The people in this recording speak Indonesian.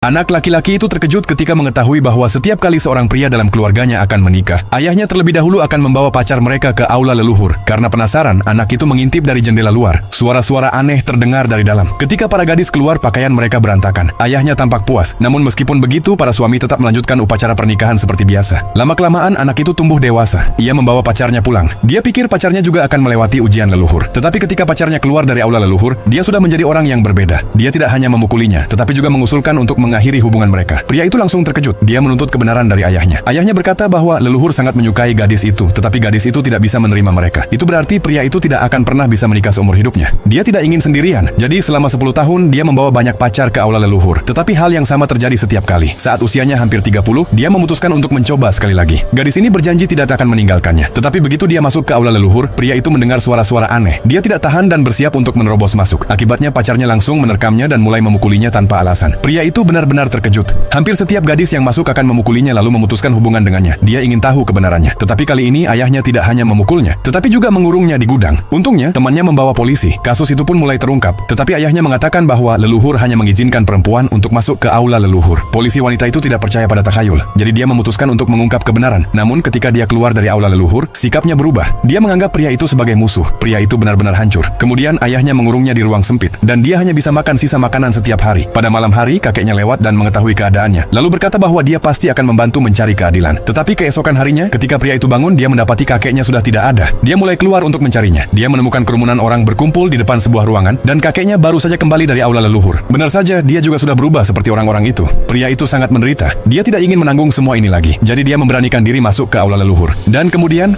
Anak laki-laki itu terkejut ketika mengetahui bahwa setiap kali seorang pria dalam keluarganya akan menikah, ayahnya terlebih dahulu akan membawa pacar mereka ke aula leluhur. Karena penasaran, anak itu mengintip dari jendela luar. Suara-suara aneh terdengar dari dalam. Ketika para gadis keluar, pakaian mereka berantakan. Ayahnya tampak puas, namun meskipun begitu, para suami tetap melanjutkan upacara pernikahan seperti biasa. Lama-kelamaan, anak itu tumbuh dewasa. Ia membawa pacarnya pulang. Dia pikir pacarnya juga akan melewati ujian leluhur. Tetapi ketika pacarnya keluar dari aula leluhur, dia sudah menjadi orang yang berbeda. Dia tidak hanya memukulinya, tetapi juga mengusulkan untuk mengakhiri hubungan mereka. Pria itu langsung terkejut. Dia menuntut kebenaran dari ayahnya. Ayahnya berkata bahwa leluhur sangat menyukai gadis itu, tetapi gadis itu tidak bisa menerima mereka. Itu berarti pria itu tidak akan pernah bisa menikah seumur hidupnya. Dia tidak ingin sendirian. Jadi selama 10 tahun dia membawa banyak pacar ke aula leluhur. Tetapi hal yang sama terjadi setiap kali. Saat usianya hampir 30, dia memutuskan untuk mencoba sekali lagi. Gadis ini berjanji tidak akan meninggalkannya. Tetapi begitu dia masuk ke aula leluhur, pria itu mendengar suara-suara aneh. Dia tidak tahan dan bersiap untuk menerobos masuk. Akibatnya pacarnya langsung menerkamnya dan mulai memukulinya tanpa alasan. Pria itu benar-benar terkejut. Hampir setiap gadis yang masuk akan memukulinya lalu memutuskan hubungan dengannya. Dia ingin tahu kebenarannya. Tetapi kali ini ayahnya tidak hanya memukulnya, tetapi juga mengurungnya di gudang. Untungnya, temannya membawa polisi. Kasus itu pun mulai terungkap. Tetapi ayahnya mengatakan bahwa leluhur hanya mengizinkan perempuan untuk masuk ke aula leluhur. Polisi wanita itu tidak percaya pada takhayul. Jadi dia memutuskan untuk mengungkap kebenaran. Namun ketika dia keluar dari aula leluhur, sikapnya berubah. Dia menganggap pria itu sebagai musuh. Pria itu benar-benar hancur. Kemudian ayahnya mengurungnya di ruang sempit. Dan dia hanya bisa makan sisa makanan setiap hari. Pada malam hari, kakeknya lewat dan mengetahui keadaannya. Lalu berkata bahwa dia pasti akan membantu mencari keadilan. Tetapi keesokan harinya, ketika pria itu bangun, dia mendapati kakeknya sudah tidak ada. Dia mulai keluar untuk mencarinya. Dia menemukan kerumunan orang berkumpul di depan sebuah ruangan, dan kakeknya baru saja kembali dari aula leluhur. Benar saja, dia juga sudah berubah seperti orang-orang itu. Pria itu sangat menderita. Dia tidak ingin menanggung semua ini lagi. Jadi dia memberanikan diri masuk ke aula leluhur. Dan kemudian,